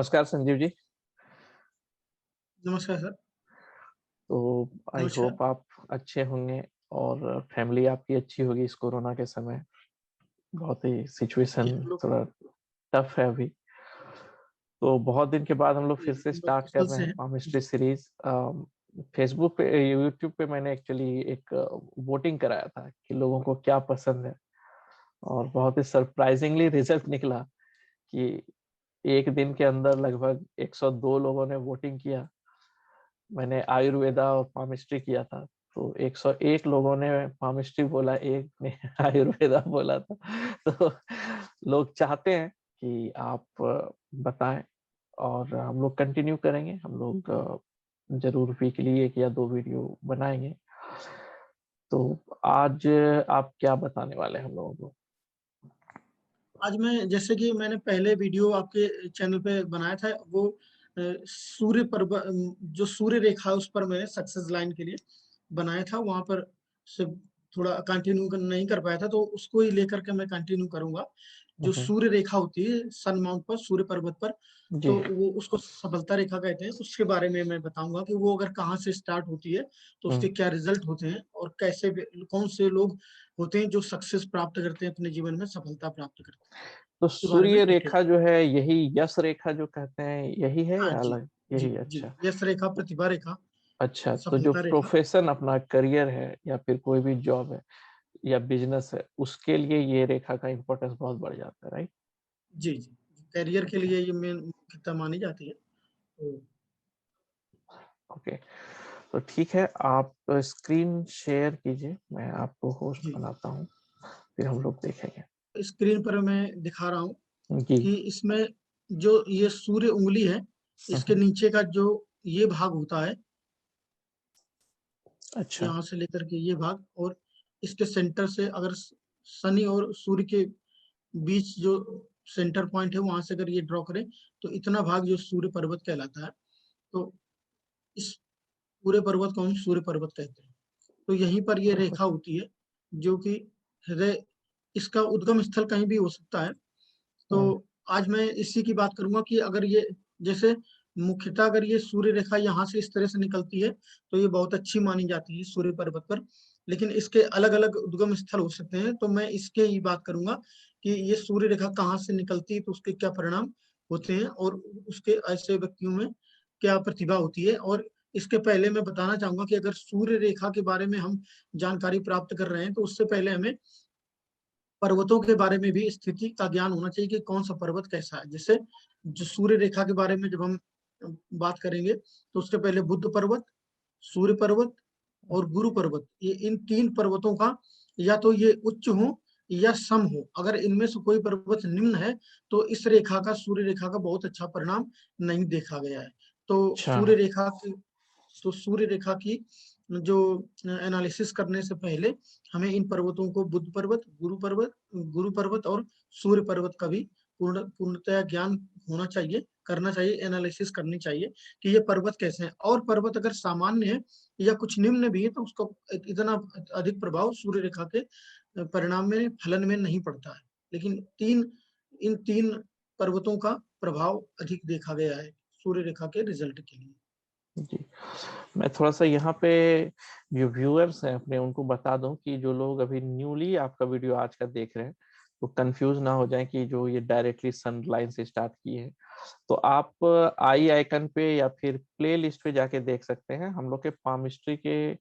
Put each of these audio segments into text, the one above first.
नमस्कार संजीव जी। नमस्कार सर। तो आई नमस्कार। होप आप अच्छे होंगे और फैमिली आपकी अच्छी होगी इस कोरोना के समय। बहुत ही जी, सिचुएशन हम लोग थोड़ा टफ है अभी। तो बहुत दिन के बाद हम लोग जी, फिर से हम लोग स्टार्ट कर कुशल रहे से हैं हैं। पामिस्ट्री जी, सीरीज। फेसबुक पे, यूट्यूब पे मैंने एक्चुअली एक वोटिंग कराया था कि लोगों को क्या पसंद है, और बहुत ही सरप्राइजिंगली रिजल्ट निकला कि एक दिन के अंदर लगभग 102 लोगों ने वोटिंग किया। मैंने आयुर्वेदा और पामिस्ट्री किया था, तो 101 लोगों ने पामिस्ट्री बोला, एक ने आयुर्वेदा बोला था। तो लोग चाहते हैं कि आप बताएं, और हम लोग कंटिन्यू करेंगे। हम लोग जरूर वीकली एक या दो वीडियो बनाएंगे। तो आज आप क्या बताने वाले हैं हम लोगों को? आज मैं जैसे कि मैंने पहले वीडियो आपके चैनल पे बनाया था, वो सूर्य पर्व जो सूर्य रेखा है उस पर मैंने सक्सेस लाइन के लिए बनाया था। वहां पर से थोड़ा कंटिन्यू नहीं कर पाया था, तो उसको ही लेकर के मैं कंटिन्यू करूंगा। जो हम्म, सूर्य रेखा होती है सन माउंट पर, सूर्य पर्वत पर, जी। तो वो उसको सफलता रेखा कहते हैं। उसके बारे में मैं बताऊंगा कि वो अगर कहाँ से स्टार्ट होती है, तो उसके हम्म, क्या रिजल्ट होते हैं, और कैसे कौन से लोग होते हैं जो सक्सेस प्राप्त करते हैं, अपने जीवन में सफलता प्राप्त करते हैं। तो के बारे में सूर्य डिटेल। रेखा जो है, यही यश रेखा जो कहते हैं, यही है हाँ या जी। अलग? जी यही, जी, अच्छा। यश रेखा, प्रतिभा रेखा, अच्छा, तो जो सफलता रेखा। प्रोफेशन अपना करियर है या फिर कोई भी जॉब है या बिजनेस है, उसके लिए ये रेखा का इम्पोर्टेंस बहुत बढ़ जाता है, राइट? जी जी, करियर के अच्छा, लिए ये मेन मुख्यतः मानी जाती है। तो ओके। तो ठीक है, आप स्क्रीन शेयर कीजिए, मैं आपको होस्ट जी, बनाता हूँ, फिर हम लोग देखेंगे। स्क्रीन पर मैं दिखा रहा हूँ जी। कि इसमें जो ये सूर्य उंगली है, इसके हम्म, नीचे का जो ये भाग होता है, अच्छा। यहाँ से लेकर के ये भाग, और इसके सेंटर से अगर शनि और सूर्य के बीच जो सेंटर पॉइंट है, वहां से अगर ये ड्रॉ करें, तो इतना भाग जो सूर्य पर्वत कहलाता है। तो इस पूरे पर्वत को हम सूर्य पर्वत कहते हैं। तो यहीं पर ये रेखा होती है, जो कि हृदय, इसका उद्गम स्थल कहीं भी हो सकता है। तो हम्म, आज मैं इसी की बात करूंगा कि अगर ये, जैसे मुख्यतः अगर ये सूर्य रेखा यहाँ से इस तरह से निकलती है, तो ये बहुत अच्छी मानी जाती है सूर्य पर्वत पर। लेकिन इसके अलग अलग उद्गम स्थल हो सकते हैं, तो मैं इसके ही बात करूंगा कि ये सूर्य रेखा कहाँ से निकलती है, तो उसके क्या परिणाम होते हैं, और उसके ऐसे व्यक्तियों में क्या प्रतिभा होती है। और इसके पहले मैं बताना चाहूंगा कि अगर सूर्य रेखा के बारे में हम जानकारी प्राप्त कर रहे हैं, तो उससे पहले हमें पर्वतों के बारे में भी स्थिति का ज्ञान होना चाहिए कि कौन सा पर्वत कैसा है। जैसे जो सूर्य रेखा के बारे में जब हम बात करेंगे, तो उसके पहले बुद्ध पर्वत, सूर्य पर्वत और गुरु पर्वत, ये इन तीन पर्वतों का या तो ये उच्च हो या सम हो। अगर इनमें से कोई पर्वत निम्न है, तो इस रेखा का, सूर्य रेखा का बहुत अच्छा परिणाम नहीं देखा गया है। तो अच्छा। सूर्य रेखा की, तो सूर्य रेखा की जो एनालिसिस करने से पहले हमें इन पर्वतों को, बुद्ध पर्वत, गुरु पर्वत और सूर्य पर्वत का भी पूर्णतया ज्ञान होना चाहिए, करना चाहिए, एनालिसिस करनी चाहिए कि ये पर्वत कैसे हैं। और पर्वत अगर सामान्य है या कुछ निम्न भी है, तो उसका इतना अधिक प्रभाव सूर्य रेखा के परिणाम में, फलन में नहीं पड़ता है। लेकिन इन तीन पर्वतों का प्रभाव अधिक देखा गया है सूर्य रेखा के रिजल्ट के लिए। जी, मैं थोड़ा सा यहाँ पे जो व्यूअर्स हैं अपने, उनको बता दूं कि जो लोग अभी न्यूली आपका वीडियो आज का देख रहे हैं, तो कंफ्यूज ना हो जाएं कि जो ये डायरेक्टली सनलाइन से स्टार्ट किए हैं। तो आप आई आइकन पे या फिर प्ले लिस्ट पे जाके देख सकते हैं। हम लोग के पामिस्ट्री के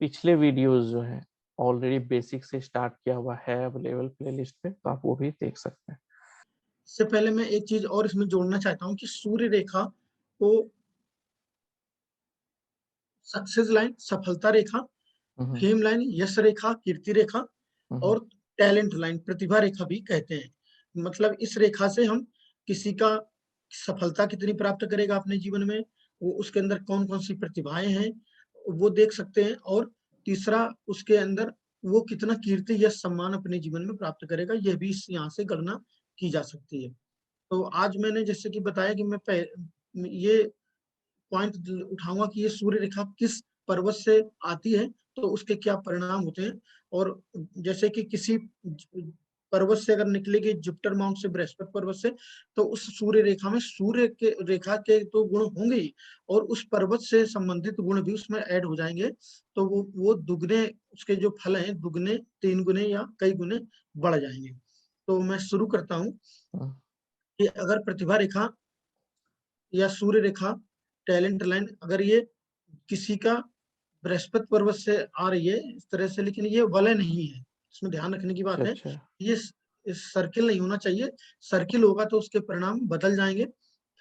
पिछले वीडियोस जो हैं, ऑलरेडी बेसिक से स्टार्ट किया हुआ है अवेलेबल प्ले लिस्ट पे, तो आप वो भी देख सकते हैं। इससे पहले मैं एक चीज और इसमें जोड़ना चाहता हूँ कि सूर्य रेखा को सक्सेस लाइन, सफलता रेखा, हम्म, फेम लाइन, यश रेखा, कीर्ति रेखा हम्म, और टैलेंट लाइन, प्रतिभा रेखा भी कहते हैं। मतलब इस रेखा से हम किसी का सफलता कितनी प्राप्त करेगा अपने जीवन में, वो उसके अंदर कौन कौन सी प्रतिभाएं हैं, वो देख सकते हैं। और तीसरा, उसके अंदर वो कितना कीर्ति या सम्मान अपने जीवन में प्राप्त करेगा, यह भी इस यहाँ से गणना की जा सकती है। तो आज मैंने जैसे कि बताया कि ये पॉइंट उठाऊंगा कि ये सूर्य रेखा किस पर्वत से आती है, तो उसके क्या परिणाम होते हैं। और जैसे कि किसी पर्वत से अगर निकलेगी जुपिटर माउंट से, बृहस्पति पर्वत से, तो उस सूर्य रेखा में सूर्य के रेखा के तो गुण होंगे ही, और उस पर्वत से संबंधित गुण भी उसमें ऐड हो जाएंगे, तो वो दुगने, उसके जो फल हैं दुगने, 3 गुने या कई गुने बढ़ जाएंगे। तो मैं शुरू करता हूँ कि अगर प्रतिभा रेखा या सूर्य रेखा, टैलेंट लाइन, अगर ये किसी का बृहस्पति पर्वत से आ रही है इस तरह से, लेकिन ये वलय नहीं है, इसमें ध्यान रखने की बात है, अच्छा। ये सर्किल नहीं होना चाहिए। सर्किल होगा तो उसके परिणाम बदल जाएंगे,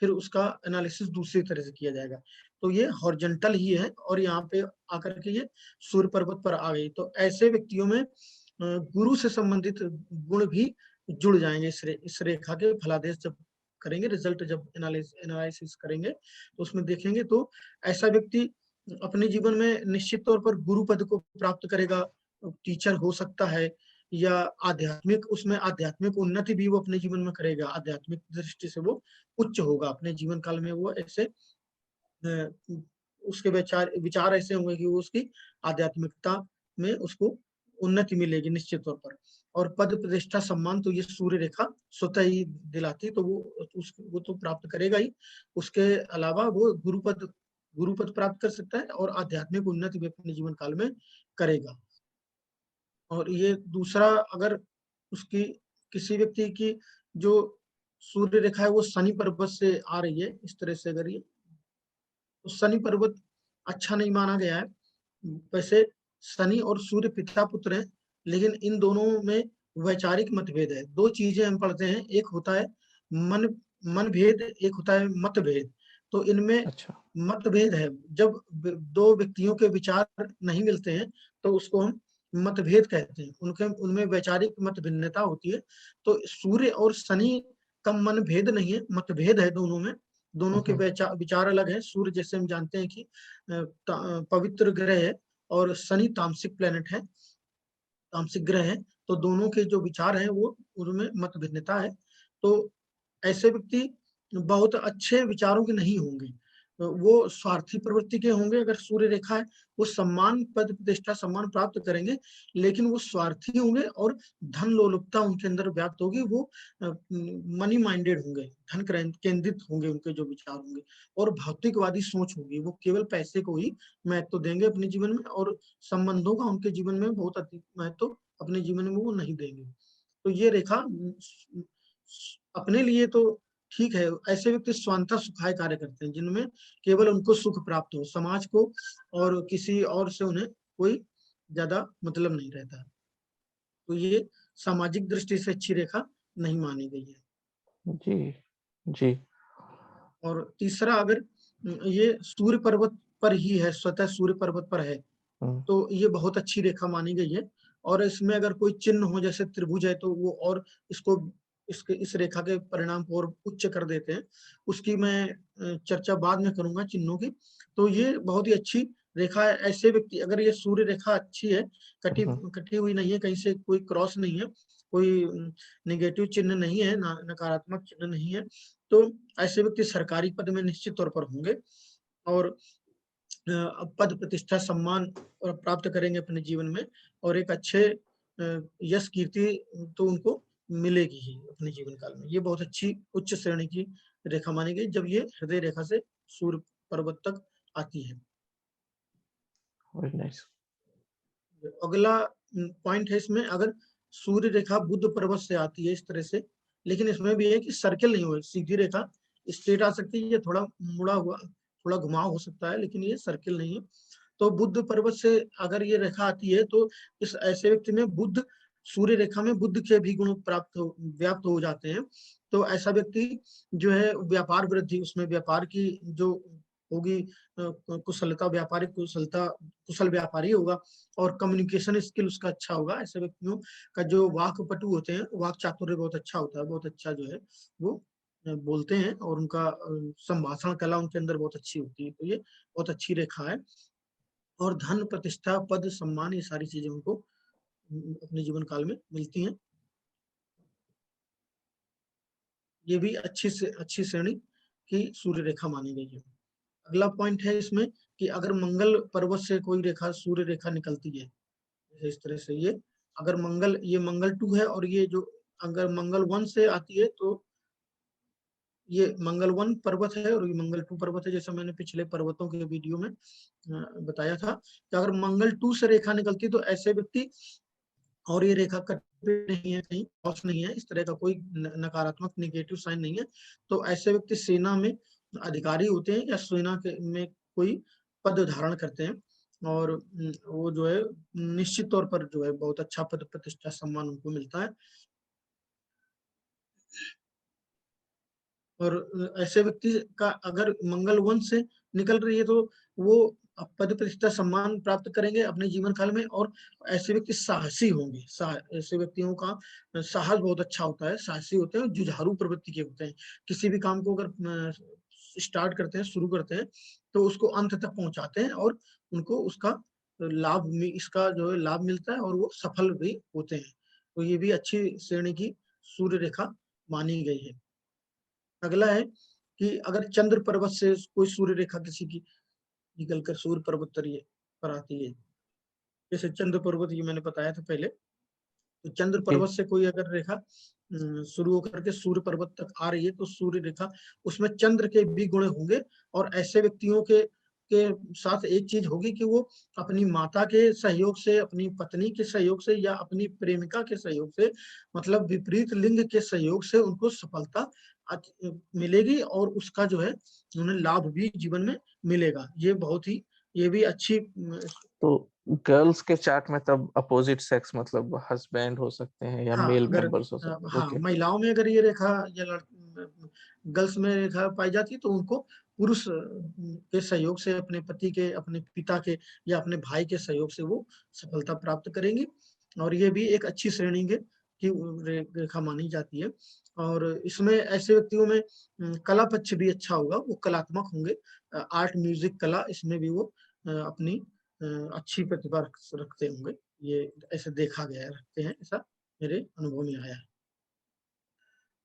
फिर उसका एनालिसिस दूसरी तरह से किया जाएगा। तो ये हॉरिजॉन्टल ही है, और यहाँ पे आकर के ये सूर्य पर्वत पर आ गई, तो ऐसे व्यक्तियों में गुरु से संबंधित गुण भी जुड़ जाएंगे इस रेखा के फलादेश जब करेंगे, रिजल्ट जब एनालिसिस करेंगे तो उसमें देखेंगे, तो ऐसा व्यक्ति अपने जीवन में निश्चित तौर पर गुरु पद को प्राप्त करेगा, टीचर हो सकता है, या आध्यात्मिक, उसमें आध्यात्मिक उन्नति भी वो अपने जीवन में करेगा, आध्यात्मिक दृष्टि से वो उच्च होगा अपने जीवन काल में, वो ऐसे उसके विचार विचार ऐसे होंगे कि वो उसकी आध्यात्मिकता में उसको उन्नति मिलेगी निश्चित तौर पर। और पद प्रतिष्ठा सम्मान तो ये सूर्य रेखा स्वतः ही दिलाती, तो वो तो प्राप्त करेगा ही, उसके अलावा वो गुरुपद प्राप्त कर सकता है, और आध्यात्मिक उन्नति भी अपने जीवन काल में करेगा। और ये दूसरा, अगर उसकी किसी व्यक्ति की जो सूर्य रेखा है वो शनि पर्वत से आ रही है इस तरह से, अगर ये, तो शनि पर्वत अच्छा नहीं माना गया है। वैसे शनि और सूर्य पिता पुत्र हैं, लेकिन इन दोनों में वैचारिक मतभेद है। दो चीजें हम पढ़ते हैं, एक होता है मन मन भेद, एक होता है मतभेद। तो इनमें अच्छा। मतभेद है, जब दो व्यक्तियों के विचार नहीं मिलते हैं तो उसको हम मतभेद कहते हैं, उनके उनमें वैचारिक मत भिन्नता होती है। तो सूर्य और शनि का मन भेद नहीं है, मतभेद है दोनों में, दोनों के विचार अलग है। सूर्य जैसे हम जानते हैं कि पवित्र ग्रह है, और शनि तामसिक प्लेनेट है, तामसिक ग्रह है, तो दोनों के जो विचार हैं वो उनमें मत भिन्नता है। तो ऐसे व्यक्ति बहुत अच्छे विचारों के नहीं होंगे, वो स्वार्थी प्रवृत्ति के होंगे। अगर सूर्य रेखा है, वो सम्मान, पद प्रतिष्ठा सम्मान प्राप्त करेंगे, लेकिन वो स्वार्थी होंगे और धन लोलुपता उनके अंदर व्याप्त होगी। वो मनी माइंडेड होंगे, धन केंद्रित होंगे, उनके जो विचार होंगे, और भौतिकवादी सोच होगी। वो केवल पैसे को ही महत्व देंगे अपने जीवन में, और संबंधों का उनके जीवन में बहुत अधिक महत्व अपने जीवन में वो नहीं देंगे। तो ये रेखा अपने लिए तो ठीक है, ऐसे व्यक्ति स्वांतः सुखाय कार्य करते हैं, जिनमें केवल उनको सुख प्राप्त हो, समाज को और किसी और से उन्हें कोई ज्यादा मतलब नहीं रहता। तो ये सामाजिक दृष्टि से अच्छी रेखा नहीं मानी गई है। जी जी। और तीसरा, अगर ये सूर्य पर्वत पर ही है, स्वतः सूर्य पर्वत पर है, तो ये बहुत अच्छी रेखा मानी गई है। और इसमें अगर कोई चिन्ह हो, जैसे त्रिभुज है, तो वो और इसको इस रेखा के परिणाम को और उच्च कर देते हैं। उसकी मैं चर्चा बाद में करूंगा चिन्हों की। तो ये बहुत ही अच्छी रेखा है। ऐसे व्यक्ति, अगर ये सूर्य रेखा अच्छी है, कटी कटी हुई नहीं है, कहीं से कोई क्रॉस नहीं है, कोई निगेटिव चिन्ह नहीं है, नकारात्मक चिन्ह नहीं है, तो ऐसे व्यक्ति सरकारी पद में निश्चित तौर पर होंगे, और पद प्रतिष्ठा सम्मान प्राप्त करेंगे अपने जीवन में, और एक अच्छे यश कीर्ति तो उनको मिलेगी ही अपने जीवन काल में। ये बहुत अच्छी उच्च श्रेणी की रेखा मानी गई जब ये हृदय रेखा से सूर्य पर्वत तक आती है। Very nice. अगला पॉइंट है इसमें, अगर सूर्य रेखा बुध पर्वत से आती है इस तरह से, लेकिन इसमें भी है कि सर्किल नहीं हो, सीधी रेखा स्ट्रेट आ सकती है, ये थोड़ा मुड़ा हुआ, थोड़ा घुमाव हो सकता है, लेकिन ये सर्किल नहीं है। तो बुध पर्वत से अगर ये रेखा आती है, तो इस ऐसे व्यक्ति में बुध, सूर्य रेखा में बुध के भी गुण व्याप्त हो जाते हैं। तो ऐसा व्यक्ति जो है व्यापार वृद्धि, उसमें व्यापार की जो होगी कुशलता, व्यापारिक कुशलता, कुशल व्यापारी होगा, और कम्युनिकेशन स्किल उसका अच्छा होगा। ऐसे व्यक्तियों का जो वाक पटु होते हैं, वाक चातुर्य बहुत अच्छा होता है, बहुत अच्छा जो है वो बोलते हैं, और उनका संभाषण कला उनके अंदर बहुत अच्छी होती है। तो ये बहुत अच्छी रेखा है। और धन, प्रतिष्ठा, पद, सम्मान, ये सारी चीजें उनको अपने जीवन काल में मिलती हैं। ये भी अच्छी श्रेणी की सूर्य रेखा मानी गई है। अगला पॉइंट है इसमें कि अगर मंगल पर्वत से कोई रेखा, सूर्य रेखा निकलती है, इस तरह से, ये अगर मंगल, ये मंगल 2 है, और ये जो अगर मंगल 1 से आती है तो ये मंगल 1 पर्वत है और ये मंगल 2 पर्वत है, जैसा मैंने पिछले पर्वतों के वीडियो में बताया था कि अगर मंगल 2 से रेखा निकलती है तो ऐसे व्यक्ति, और ये रेखा कट नहीं है, कहीं क्रॉस नहीं है, इस तरह का कोई नकारात्मक नेगेटिव साइन नहीं है, तो ऐसे व्यक्ति सेना में अधिकारी होते हैं या सेना के में कोई पद धारण करते हैं, और वो जो है निश्चित तौर पर जो है बहुत अच्छा पद प्रतिष्ठा सम्मान उनको मिलता है। और ऐसे व्यक्ति का अगर मंगल 1 से निकल रही है तो वो पद प्रतिष्ठा सम्मान प्राप्त करेंगे अपने जीवन काल में, और ऐसे व्यक्ति साहसी होंगे। ऐसे व्यक्तियों का साहस बहुत अच्छा होता है, साहसी होते हैं, जुझारू प्रवृत्ति के होते हैं। किसी भी काम को अगर स्टार्ट करते हैं, शुरू करते हैं, तो उसको अंत तक पहुंचाते हैं और उनको उसका इसका जो है लाभ मिलता है और वो सफल भी होते हैं। तो ये भी अच्छी श्रेणी की सूर्य रेखा मानी गई है। अगला है कि अगर चंद्र पर्वत से कोई सूर्य रेखा किसी की निकलकर सूर्य पर्वत पर आती है, जैसे चंद्र पर्वत ये मैंने बताया था पहले, तो चंद्र जी। पर्वत से कोई अगर रेखा शुरू होकर के सूर्य पर्वत तक आ रही है तो सूर्य रेखा उसमें चंद्र के भी गुण होंगे, और ऐसे व्यक्तियों के साथ एक चीज होगी कि वो अपनी माता के सहयोग से, अपनी पत्नी के सहयोग से या अपनी प्रेमिका के सहयोग से, मतलब विपरीत लिंग के सहयोग से उनको सफलता मिलेगी, और उसका जो है उन्हें लाभ भी जीवन में मिलेगा। ये भी अच्छी तो गर्ल्स के चार्ट में तब अपोजिट सेक्स मतलब हस्बैंड हो सकते हैं या हाँ, मेल अगर मेंबर्स हो सकते हैं। हाँ, ओके। महिलाओं में अगर ये रेखा या गर्ल्स में रेखा पाई जाती है तो उनको पुरुष के सहयोग से, अपने पति के, अपने पिता के या अपने भाई के सहयोग से वो सफलता प्राप्त करेंगी, और ये भी एक अच्छी श्रेणी के की रेखा मानी जाती है। और इसमें ऐसे व्यक्तियों में कला पक्ष भी अच्छा होगा, वो कलात्मक होंगे, आर्ट म्यूजिक कला, इसमें भी वो अपनी अच्छी प्रतिभा रखते होंगे। ये ऐसे देखा गया है, रखते हैं, ऐसा मेरे अनुभव में आया है।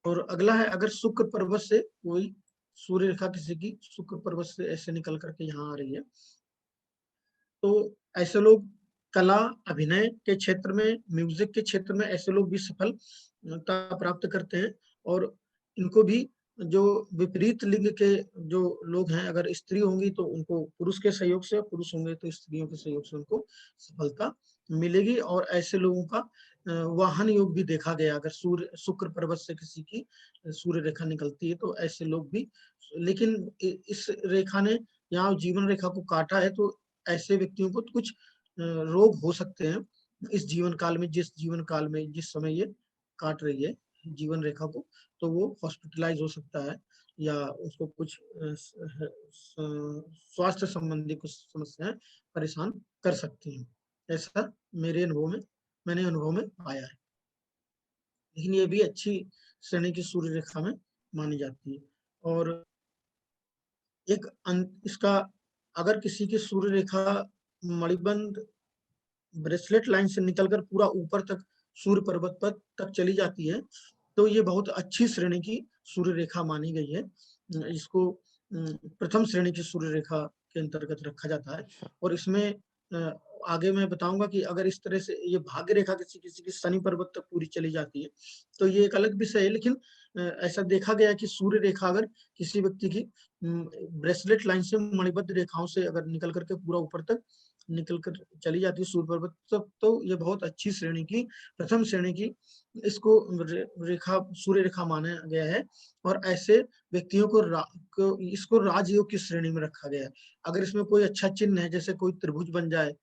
और अगला है, अगर शुक्र पर्वत से कोई सूर्य रेखा किसी की शुक्र पर्वत से ऐसे निकल करके यहाँ आ रही है, तो ऐसे लोग कला, अभिनय के क्षेत्र में, म्यूजिक के क्षेत्र में ऐसे लोग भी सफलता प्राप्त करते हैं। और इनको भी जो विपरीत लिंग के जो लोग हैं, अगर स्त्री होंगी तो उनको पुरुष के सहयोग से, पुरुष होंगे तो स्त्रियों के सहयोग से उनको सफलता मिलेगी। और ऐसे लोगों का वाहन योग भी देखा गया, अगर सूर्य शुक्र पर्वत से किसी की सूर्य रेखा निकलती है तो ऐसे लोग भी, लेकिन इस रेखा ने यहाँ जीवन रेखा को काटा है, तो ऐसे व्यक्तियों को कुछ रोग हो सकते हैं इस जीवन काल में, जिस समय ये काट रही है जीवन रेखा को, तो वो हॉस्पिटलाइज हो सकता है या उसको कुछ स्वास्थ्य संबंधी कुछ समस्याएं परेशान कर सकती हैं। ऐसा मैंने अनुभव में पाया है। लेकिन ये भी अच्छी श्रेणी की सूर्य रेखा में मानी जाती है। और इसका, अगर किसी की सूर्य रेखा मणिबंध ब्रेसलेट लाइन से निकलकर पूरा ऊपर तक सूर्य पर्वत पर तक चली जाती है, तो ये बहुत अच्छी श्रेणी की सूर्य रेखा मानी गई है। इसको प्रथम श्रेणी की सूर्य रेखा के अंतर्गत रखा जाता है। अच्छा। और इसमें आगे मैं बताऊंगा कि अगर इस तरह से ये भाग्य रेखा किसी किसी की शनि पर्वत तक पूरी चली जाती है तो ये एक अलग विषय है, लेकिन ऐसा देखा गया कि सूर्य रेखा अगर किसी व्यक्ति की ब्रेसलेट लाइन से मणिबद्ध रेखाओं से अगर निकल करके पूरा ऊपर तक निकल कर चली जाती है सूर्य पर्वत, तो ये बहुत अच्छी श्रेणी की, प्रथम श्रेणी की इसको रेखा सूर्य रेखा माना गया है। और ऐसे व्यक्तियों को इसको राजयोग की श्रेणी में रखा गया है। अगर इसमें कोई अच्छा चिन्ह है, जैसे कोई त्रिभुज बन जाए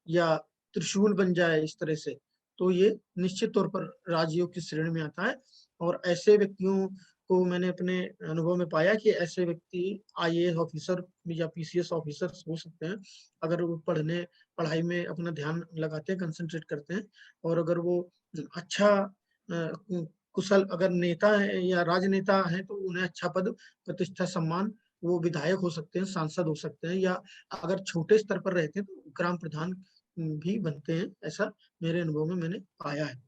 या त्रिशूल बन जाए इस तरह से, तो ये निश्चित तौर पर राजयोग की श्रेणी में आता है। और ऐसे व्यक्तियों को मैंने अपने अनुभव में पाया कि ऐसे व्यक्ति आईएएस ऑफिसर या पीसीएस ऑफिसर हो सकते हैं, अगर वो पढ़ाई में अपना ध्यान लगाते हैं, कंसंट्रेट करते हैं, और अगर वो अच्छा कुशल अगर नेता है या राजनेता है तो उन्हें अच्छा पद प्रतिष्ठा सम्मान, वो विधायक हो सकते हैं, सांसद हो सकते हैं, या अगर छोटे स्तर पर रहते हैं तो ग्राम प्रधान भी बनते हैं। ऐसा मेरे अनुभव में मैंने पाया है।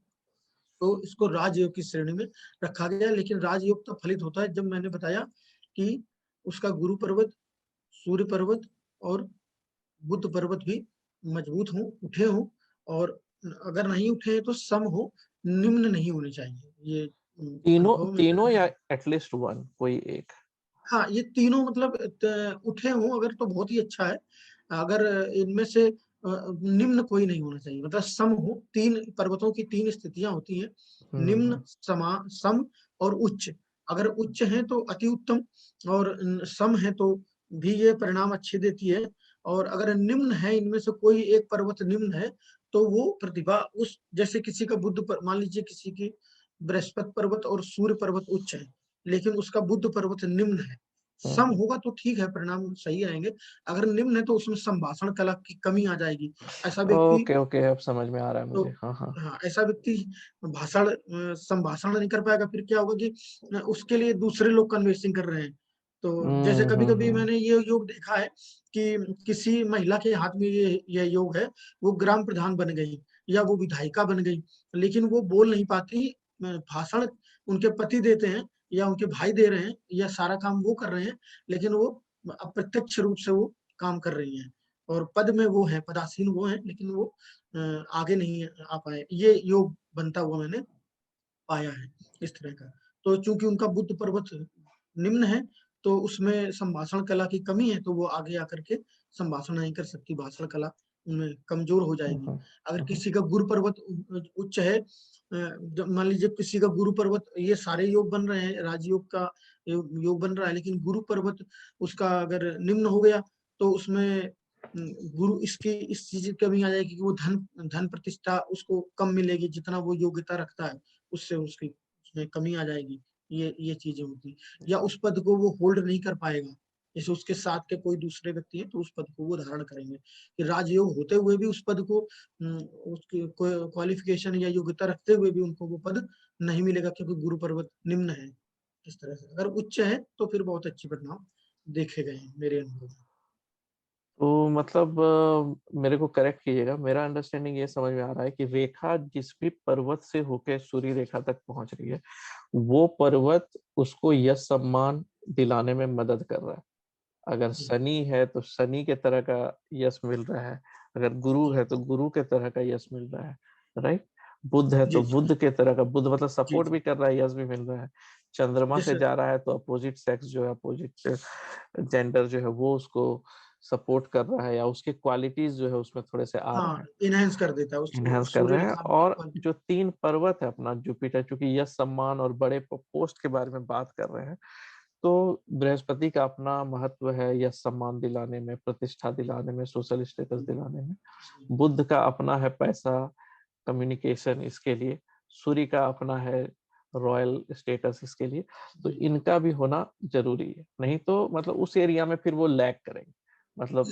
तो इसको राजयोग की श्रेणी में रखा गया, लेकिन राजयोग तब फलित होता है जब मैंने बताया कि उसका गुरु पर्वत, सूर्य पर्वत और बुध पर्वत भी मजबूत हों, उठे हों, और अगर नहीं उठे तो सम हो, निम्न नहीं होने चाहिए। ये तीनों अनुभव मेरा तीनों है। या एटलीस्ट वन कोई एक? हाँ, ये तीनों मतलब उठे हों अगर तो बहुत ही अच्छा है। अगर इनमें से निम्न कोई नहीं होना चाहिए, मतलब सम हो। 3 पर्वतों की 3 स्थितियाँ होती हैं, निम्न, हम्म। सम और उच्च। अगर उच्च हैं तो अति उत्तम, और सम है तो भी ये परिणाम अच्छे देती है। और अगर निम्न है, इनमें से कोई एक पर्वत निम्न है, तो वो प्रतिभा उस, जैसे किसी का बुध पर, मान लीजिए किसी की बृहस्पति पर्वत और सूर्य पर्वत उच्च है, लेकिन उसका बुध पर्वत निम्न है। सम हम्म। होगा तो ठीक है, परिणाम सही आएंगे। अगर निम्न है तो उसमें संभाषण कला की कमी आ जाएगी। ऐसा व्यक्ति, ओके ओके, अब समझ में आ रहा है तो मुझे। हाँ हाँ। हाँ, ऐसा व्यक्ति संभाषण नहीं कर पाएगा। फिर क्या होगा कि उसके लिए दूसरे लोग कन्विंसिंग कर रहे हैं। तो जैसे कभी कभी हम्म। मैंने ये योग देखा है कि किसी महिला के हाथ में ये योग है, वो ग्राम प्रधान बन गई या वो विधायिका बन गई, लेकिन वो बोल नहीं पाती। भाषण उनके पति देते हैं या उनके भाई दे रहे हैं, या सारा काम वो कर रहे हैं, लेकिन वो अप्रत्यक्ष रूप से वो काम कर रही हैं, और पद में वो है, पदासीन वो है, लेकिन वो आगे नहीं आ पाए। ये योग बनता हुआ मैंने पाया है इस तरह का। तो चूंकि उनका बुद्ध पर्वत निम्न है, तो उसमें संभाषण कला की कमी है, तो वो आगे आकर के संभाषण नहीं कर सकती, भाषण कला उनमें कमजोर हो जाएगी। हम्म। अगर हम्म। किसी का गुरु पर्वत उच्च है, मान लीजिए किसी का गुरु पर्वत, ये सारे योग बन रहे हैं, राजयोग का योग बन रहा है, लेकिन गुरु पर्वत उसका अगर निम्न हो गया, तो उसमें गुरु इसकी इस चीज की कमी आ जाएगी कि वो धन धन प्रतिष्ठा उसको कम मिलेगी, जितना वो योग्यता रखता है उससे उसकी उसमें कमी आ जाएगी। ये चीजें होती, या उस पद को वो होल्ड नहीं कर पाएगा। जैसे उसके साथ के कोई दूसरे व्यक्ति हैं, तो उस पद को वो धारण करेंगे। कि राजयोग होते हुए भी उस पद को, उसकी क्वालिफिकेशन या योग्यता रखते हुए भी उनको वो पद नहीं मिलेगा, क्योंकि गुरु पर्वत निम्न है। इस तरह से अगर उच्च है तो फिर बहुत अच्छे परिणाम देखे गए हैं मेरे अनुभव में। तो मतलब मेरे को करेक्ट कीजिएगा, मेरा अंडरस्टैंडिंग ये समझ में आ रहा है कि रेखा जिस भी पर्वत से होकर सूर्य रेखा तक पहुंच रही है, वो पर्वत उसको यश सम्मान दिलाने में मदद कर रहा है। अगर जी शनि है तो शनि के तरह का यश मिल रहा है, अगर गुरु जी है तो गुरु के तरह का यश मिल रहा है, राइट। बुध है जी तो जी बुध के तरह का, बुध मतलब जी सपोर्ट जी। भी कर रहा है, यश भी मिल रहा है। चंद्रमा से जैसे जा रहा है तो अपोजिट सेक्स जो है, अपोजिट जेंडर जो है वो उसको सपोर्ट कर रहा है, या उसके क्वालिटीज जो है उसमें थोड़े से आ रहे हाँ, हैं, इनहेंस कर देता है उस इनहेंस कर सूर्य रहे हैं। रेखा में और जो 3 पर्वत है अपना जुपिटर, चूंकि यश सम्मान और बड़े पोस्ट के बारे में बात कर रहे हैं, तो बृहस्पति का अपना महत्व है यश सम्मान दिलाने में, प्रतिष्ठा दिलाने में, सोशल स्टेटस दिलाने में। बुध का अपना है पैसा, कम्युनिकेशन, इसके लिए। सूर्य का अपना है रॉयल स्टेटस, इसके लिए। तो जी। इनका भी होना जरूरी है, नहीं तो मतलब उस एरिया में फिर वो लैग करेंगे। मतलब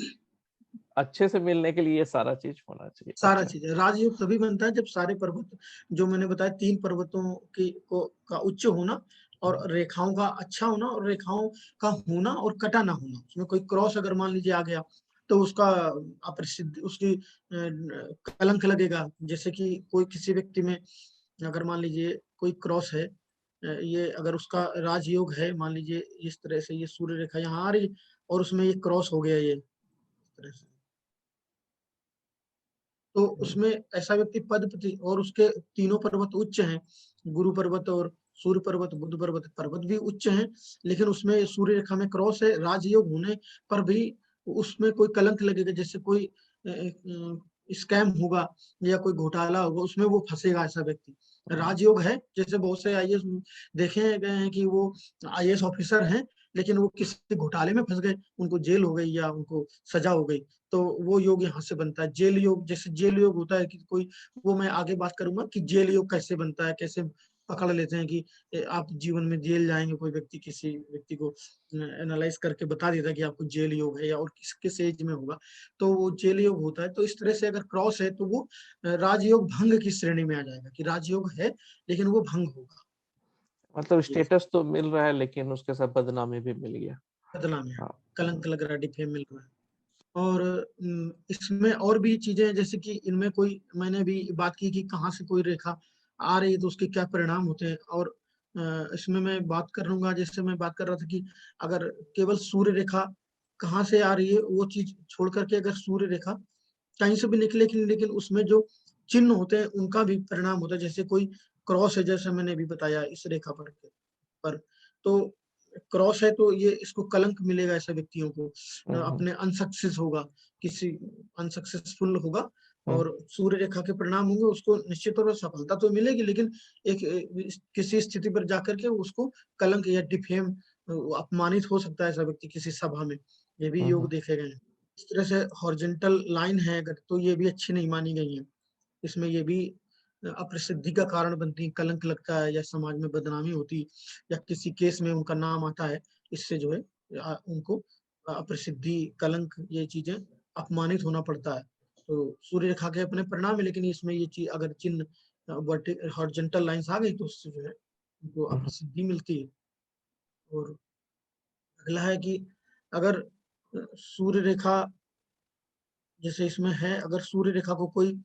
अच्छे से मिलने के लिए ये सारा चीज होना चाहिए। सारा अच्छा। चीज है, राजयोग तभी बनता है जब सारे पर्वत, जो मैंने बताया 3 पर्वतों की को का उच्च होना, और रेखाओं का अच्छा होना, और रेखाओं का होना और कटा ना होना। उसमें कोई क्रॉस अगर मान लीजिए आ गया, तो उसका अप्रसिद्ध, उसकी कलंक लगेगा। जैसे कि कोई किसी व्यक्ति में अगर मान लीजिए कोई क्रॉस है, ये अगर उसका राजयोग है, मान लीजिए इस तरह से ये सूर्य रेखा यहाँ आ रही, और उसमें ये क्रॉस हो गया, ये इस तरह से, तो उसमें ऐसा व्यक्ति पद प्रति, और उसके तीनों पर्वत उच्च हैं, गुरु पर्वत और सूर्य पर्वत, बुध पर्वत, पर्वत भी उच्च हैं, लेकिन उसमें सूर्य रेखा में क्रॉस है, राजयोग होने पर भी उसमें कोई कलंक लगेगा। जैसे कोई स्कैम होगा या कोई घोटाला होगा, उसमें वो फंसेगा ऐसा व्यक्ति। राजयोग है, जैसे बहुत से आईएएस देखे गए हैं कि वो आईएएस ऑफिसर हैं, लेकिन वो किसी घोटाले में फंस गए, उनको जेल हो गई या उनको सजा हो गई, तो वो योग यहाँ से बनता है। जेल योग, जैसे जेल योग होता है कि कोई, वो मैं आगे बात करूंगा कि जेल योग कैसे बनता है, कैसे पकड़ लेते हैं कि आप जीवन में जेल जाएंगे। कोई व्यक्ति किसी व्यक्ति को एनालाइज करके बता देता है कि आपको जेल योग है, या और किस किस एज में होगा, तो वो जेल योग होता है। तो इस तरह से अगर क्रॉस है तो वो राजयोग भंग की श्रेणी में आ जाएगा, कि राजयोग है लेकिन वो भंग होगा। मतलब ये स्टेटस तो मिल रहा है लेकिन उसके साथ बदनामी भी मिल गया। बदला में है, हाँ। कलंक लग रहा है, डिफेम मिल रहा है। और इसमें और भी चीजें हैं, जैसे कि इनमें कोई, मैंने भी बात की कि कहाँ से कोई रेखा आ रही है तो उसके क्या परिणाम होते हैं। और इसमें मैं बात कर लूंगा, जैसे मैं बात कर रहा था कि अगर केवल सूर्य रेखा कहाँ से आ रही है वो चीज छोड़ करके, अगर सूर्य रेखा कहीं से भी निकले, लेकिन उसमें जो चिन्ह होते हैं उनका भी परिणाम होता है। जैसे कोई क्रॉस है, जैसे मैंने अभी बताया इस रेखा पर तो क्रॉस है तो ये इसको कलंक मिलेगा ऐसे व्यक्तियों को, हम्म, अपने अनसक्सेस होगा, किसी अनसक्सेसफुल होगा, हम्म, और सूर्य रेखा के परिणाम होंगे, उसको निश्चित तौर पर सफलता तो मिलेगी, लेकिन एक किसी स्थिति पर जाकर के उसको कलंक या डिफेम, अपमानित हो सकता है ऐसा व्यक्ति किसी सभा में, ये भी योग हम्म, देखे गए हैं। इस तरह से हॉरिजॉन्टल लाइन है अगर, तो ये भी अच्छी नहीं मानी गई है। इसमें ये भी अप्रसिद्धि का कारण बनती है, कलंक लगता है या समाज में बदनामी होती, या किसी केस में उनका नाम आता है, इससे जो है उनको अप्रसिद्धि, कलंक, ये चीजें, अपमानित होना पड़ता है। तो सूर्य रेखा के अपने परिणाम है, लेकिन इसमें ये चीज अगर चिन्ह हॉरिजॉन्टल लाइंस आ गई तो उससे जो है उनको हम्म, अप्रसिद्धि मिलती है। और अगला है कि अगर सूर्य रेखा जैसे इसमें है, अगर सूर्य रेखा को कोई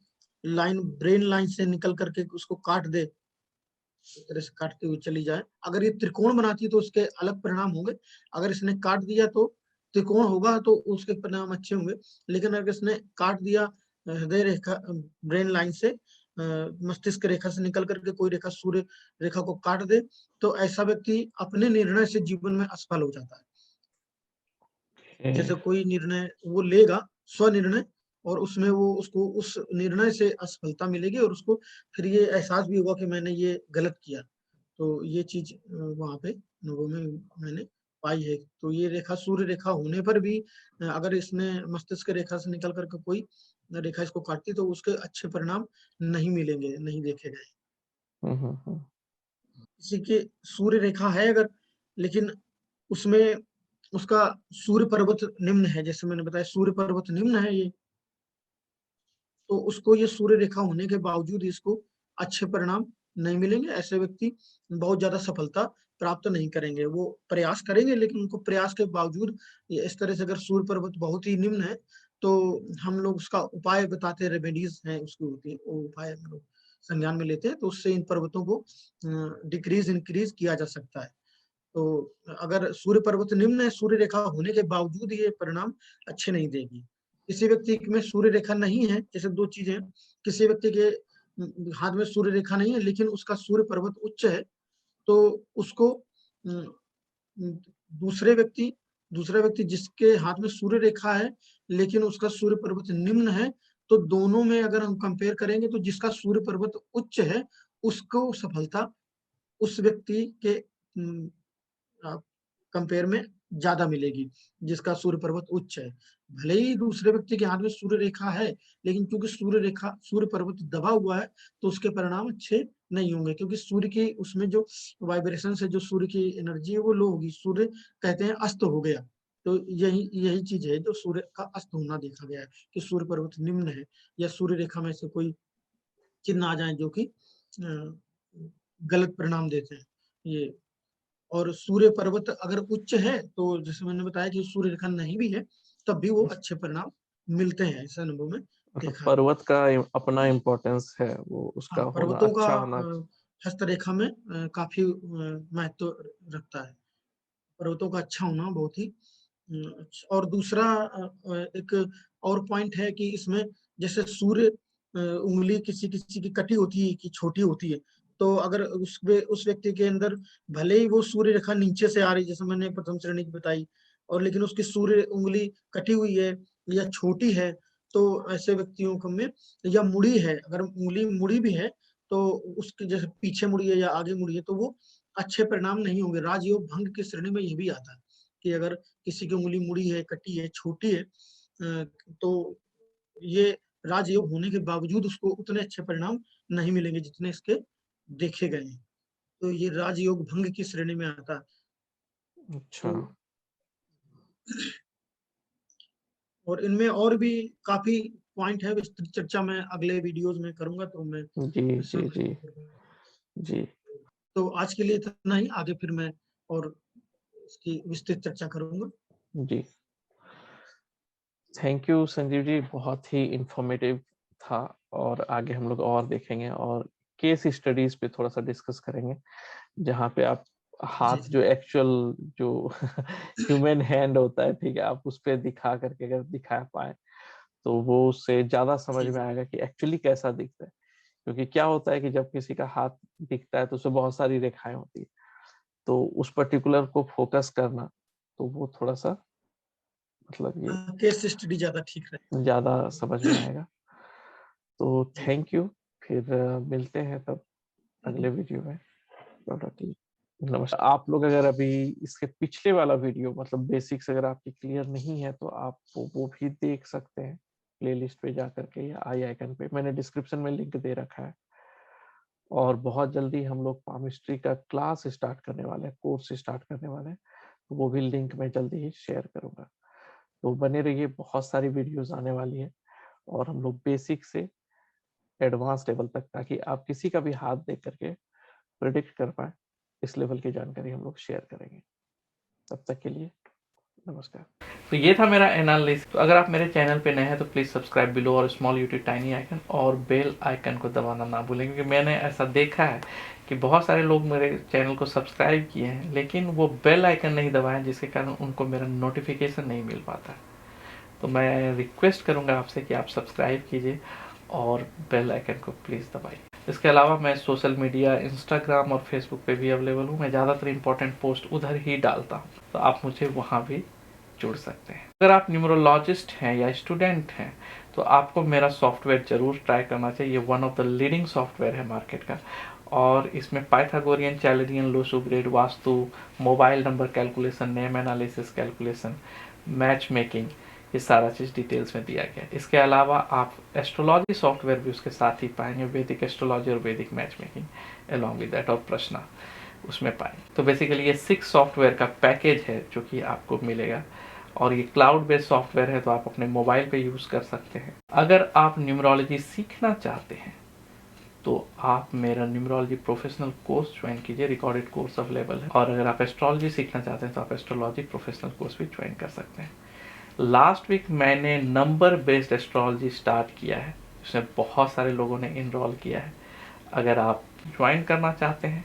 लाइन ब्रेन लाइन से निकल करके उसको काट दे, इस तरह से काटते हुए चली जाए, अगर ये त्रिकोण बनाती है तो उसके अलग परिणाम होंगे। अगर इसने काट दिया तो त्रिकोण होगा तो उसके परिणाम अच्छे होंगे, लेकिन अगर इसने काट दिया हृदय रेखा, ब्रेन लाइन से, मस्तिष्क रेखा से निकल करके कोई रेखा सूर्य रेखा को काट दे, तो ऐसा व्यक्ति अपने निर्णय से जीवन में असफल हो जाता है। जैसे कोई निर्णय वो लेगा, स्व निर्णय, और उसमें वो उसको उस निर्णय से असफलता मिलेगी, और उसको फिर ये एहसास भी होगा कि मैंने ये गलत किया। तो ये चीज वहां पे अनुभव में मैंने पाई है। तो ये रेखा सूर्य रेखा होने पर भी अगर इसने मस्तिष्क रेखा से निकल करके कोई रेखा इसको काटती, तो उसके अच्छे परिणाम नहीं मिलेंगे, नहीं देखे गए। हम्म, किसी के सूर्य रेखा है अगर, लेकिन उसमें उसका सूर्य पर्वत निम्न है, जैसे मैंने बताया सूर्य पर्वत निम्न है ये, तो उसको ये सूर्य रेखा होने के बावजूद इसको अच्छे परिणाम नहीं मिलेंगे। ऐसे व्यक्ति बहुत ज्यादा सफलता प्राप्त नहीं करेंगे। वो प्रयास करेंगे, लेकिन उनको प्रयास के बावजूद इस तरह से अगर सूर्य पर्वत बहुत ही निम्न है, तो हम लोग उसका उपाय बताते हैं, रेमेडीज हैं उसकी होती है, वो उपाय हम लोग संज्ञान में लेते हैं, तो उससे इन पर्वतों को डिक्रीज इंक्रीज किया जा सकता है। तो अगर सूर्य पर्वत निम्न है, सूर्य रेखा होने के बावजूद ये परिणाम अच्छे नहीं देगी। किसी व्यक्ति में सूर्य रेखा नहीं है, जैसे दो चीजें हैं, किसी व्यक्ति के हाथ में सूर्य रेखा नहीं है लेकिन उसका सूर्य पर्वत उच्च है, तो उसको दूसरे व्यक्ति दूसरा व्यक्ति जिसके हाथ में सूर्य रेखा है लेकिन उसका सूर्य पर्वत निम्न है, तो दोनों में अगर हम कंपेयर करेंगे तो जिसका सूर्य पर्वत उच्च है उसको सफलता उस व्यक्ति के कंपेयर में ज्यादा मिलेगी जिसका सूर्य पर्वत उच्च है। भले ही दूसरे व्यक्ति के हाथ में सूर्य रेखा है, लेकिन क्योंकि सूर्य पर्वत दबा हुआ है, तो उसके परिणाम अच्छे नहीं होंगे, क्योंकि सूर्य की उसमें जो वाइब्रेशन है, जो सूर्य की एनर्जी है वो लो होगी, सूर्य कहते हैं अस्त हो गया। तो यही यही चीज है जो सूर्य का अस्त होना देखा गया है, कि सूर्य पर्वत निम्न है, या सूर्य रेखा में से कोई चिन्ह आ जाए जो कि गलत परिणाम देते हैं ये। और सूर्य पर्वत अगर उच्च है, तो जैसे मैंने बताया कि सूर्य रेखा नहीं भी है, तब भी वो अच्छे परिणाम मिलते हैं, ऐसा अनुभव में मतलब देखा है। पर्वत का अपना इम्पोर्टेंस है, वो उसका हाँ, होना पर्वतों का अच्छा होना। हस्तरेखा में काफी महत्व रखता है। पर्वतों का अच्छा होना बहुत ही और दूसरा एक और पॉइंट है कि इसमें जैसे सूर्य उंगली किसी किसी की कटी होती है कि छोटी होती है, तो अगर उस व्यक्ति के अंदर भले ही वो सूर्य रेखा नीचे से आ रही, जैसे मैंने प्रथम श्रेणी की बताई, और लेकिन उसकी सूर्य उंगली कटी हुई है या छोटी है, तो ऐसे व्यक्तियों को में, या मुड़ी है, अगर उंगली मुड़ी भी है तो उसके जैसे पीछे मुड़ी है या आगे मुड़ी है, तो वो अच्छे परिणाम नहीं होंगे। राजयोग भंग की श्रेणी में ये भी आता है कि अगर किसी की उंगली मुड़ी है, कटी है, छोटी है, तो ये राजयोग होने के बावजूद उसको उतने अच्छे परिणाम नहीं मिलेंगे जितने इसके देखे गए हैं। तो ये राजयोग भंग की श्रेणी में आता है। अच्छा। तो और इनमें और भी काफी पॉइंट है, विस्तृत चर्चा मैं अगले वीडियोस में करूंगा, तो मैं जी जी समय जी नहीं कर पाऊंगा। जी तो आज के लिए इतना ही, आगे फिर मैं और इसकी विस्तृत चर्चा करूंगा। जी। थैंक यू संजीव जी, बहुत ही इंफॉर्मेटिव था। और आगे हम लोग और देखेंगे और केस स्टडीज पे थोड़ा सा डिस्कस करेंगे, जहाँ पे आप जी हाथ जी जो एक्चुअल जो ह्यूमन हैंड होता है, ठीक है, आप उस पे दिखा करके अगर दिखा पाए तो वो उससे ज्यादा समझ जी में जी आएगा कि एक्चुअली कैसा दिखता है। क्योंकि क्या होता है कि जब किसी का हाथ दिखता है तो उसमें बहुत सारी रेखाएं होती है, तो उस पर्टिकुलर को फोकस करना, तो वो थोड़ा-सा मतलब ये केस स्टडी ज्यादा ठीक रहे। ज़्यादा समझ में आएगा। तो जी। थैंक यू, फिर मिलते हैं तब अगले वीडियो में। चलो ठीक, नमस्कार। आप लोग अगर अभी इसके पिछले वाला वीडियो मतलब बेसिक्स अगर आपकी क्लियर नहीं है तो आप वो भी देख सकते हैं प्लेलिस्ट पे जा करके या आई आइकन पे, मैंने डिस्क्रिप्शन में लिंक दे रखा है। और बहुत जल्दी हम लोग पामिस्ट्री का क्लास स्टार्ट करने वाले हैं, कोर्स स्टार्ट करने वाले हैं, तो वो भी लिंक मैं जल्दी ही शेयर करूंगा। तो बने रहिए, बहुत सारी वीडियोस आने वाली है और हम लोग बेसिक से एडवांस लेवल तक, ताकि आप किसी का भी हाथ देख करके प्रिडिक्ट कर पाए, इस लेवल की जानकारी हम लोग शेयर करेंगे। तब तक के लिए नमस्कार। तो ये था मेरा एनालिसिस। तो अगर आप मेरे चैनल पे नए हैं तो प्लीज सब्सक्राइब बिलो और स्मॉल यूट्यूब टाइनी आइकन और बेल आइकन को दबाना ना भूलें, क्योंकि मैंने ऐसा देखा है कि बहुत सारे लोग मेरे चैनल को सब्सक्राइब किए हैं लेकिन वो बेल आइकन नहीं दबाए, जिसके कारण उनको मेरा नोटिफिकेशन नहीं मिल पाता। तो मैं रिक्वेस्ट करूंगा आपसे कि आप सब्सक्राइब कीजिए और बेल आइकन को प्लीज़ दबाइए। इसके अलावा मैं सोशल मीडिया इंस्टाग्राम और फेसबुक पे भी अवेलेबल हूँ। मैं ज़्यादातर इंपॉर्टेंट पोस्ट उधर ही डालता हूँ, तो आप मुझे वहाँ भी जुड़ सकते हैं। अगर आप न्यूमरोलॉजिस्ट हैं या स्टूडेंट हैं तो आपको मेरा सॉफ्टवेयर जरूर ट्राई करना चाहिए। One of the leading software है मार्केट का, और इसमें पाइथागोरियन, चैलेरियन, लोसोग्रेड, vastu, mobile number calculation, name analysis calculation, match making, ये सारा चीज़ डिटेल्स में दिया गया है। इसके अलावा आप एस्ट्रोलॉजी सॉफ्टवेयर भी उसके साथ ही पाएंगे, वैदिक एस्ट्रोलॉजी और वैदिक match making along with that, और प्रश्न उसमें पाएंगे। तो बेसिकली ये 6 सॉफ्टवेयर का पैकेज है जो कि आपको मिलेगा, और ये क्लाउड बेस्ड सॉफ्टवेयर है तो आप अपने मोबाइल पे यूज़ कर सकते हैं। अगर आप न्यूमरोलॉजी सीखना चाहते हैं तो आप मेरा न्यूमरोलॉजी प्रोफेशनल कोर्स ज्वाइन कीजिए, रिकॉर्डेड कोर्स अवेलेबल है। और अगर आप एस्ट्रोलॉजी सीखना चाहते हैं तो आप एस्ट्रोलॉजी प्रोफेशनल कोर्स भी ज्वाइन कर सकते हैं। लास्ट वीक मैंने नंबर बेस्ड एस्ट्रोलॉजी स्टार्ट किया है, जिसमें बहुत सारे लोगों ने इनरोल किया है। अगर आप ज्वाइन करना चाहते हैं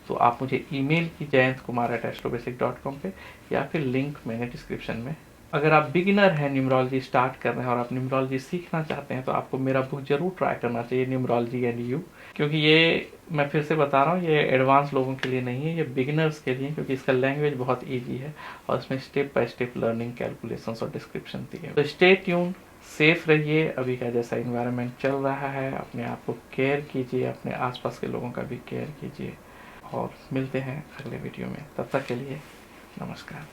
तो आप मुझे ईमेल की jayanthkumar@astrobasic.com पे, या फिर लिंक मैंने डिस्क्रिप्शन में। अगर आप बिगिनर हैं, न्यूमरोलॉजी स्टार्ट कर रहे हैं और आप न्यूमरोलॉजी सीखना चाहते हैं तो आपको मेरा बुक जरूर ट्राई करना चाहिए, न्यूमरोलॉजी एंड यू। क्योंकि ये मैं फिर से बता रहा हूँ, ये एडवांस लोगों के लिए नहीं है, ये बिगिनर्स के लिए, क्योंकि इसका लैंग्वेज बहुत ईजी है और इसमें step by step learning, calculations और डिस्क्रिप्शन दिए हैं। तो स्टे ट्यून, सेफ रहिए। अभी का जैसा इन्वायरमेंट चल रहा है, अपने आप को केयर कीजिए, अपने आसपास के लोगों का भी केयर कीजिए, और मिलते हैं अगले वीडियो में। तब तक के लिए नमस्कार।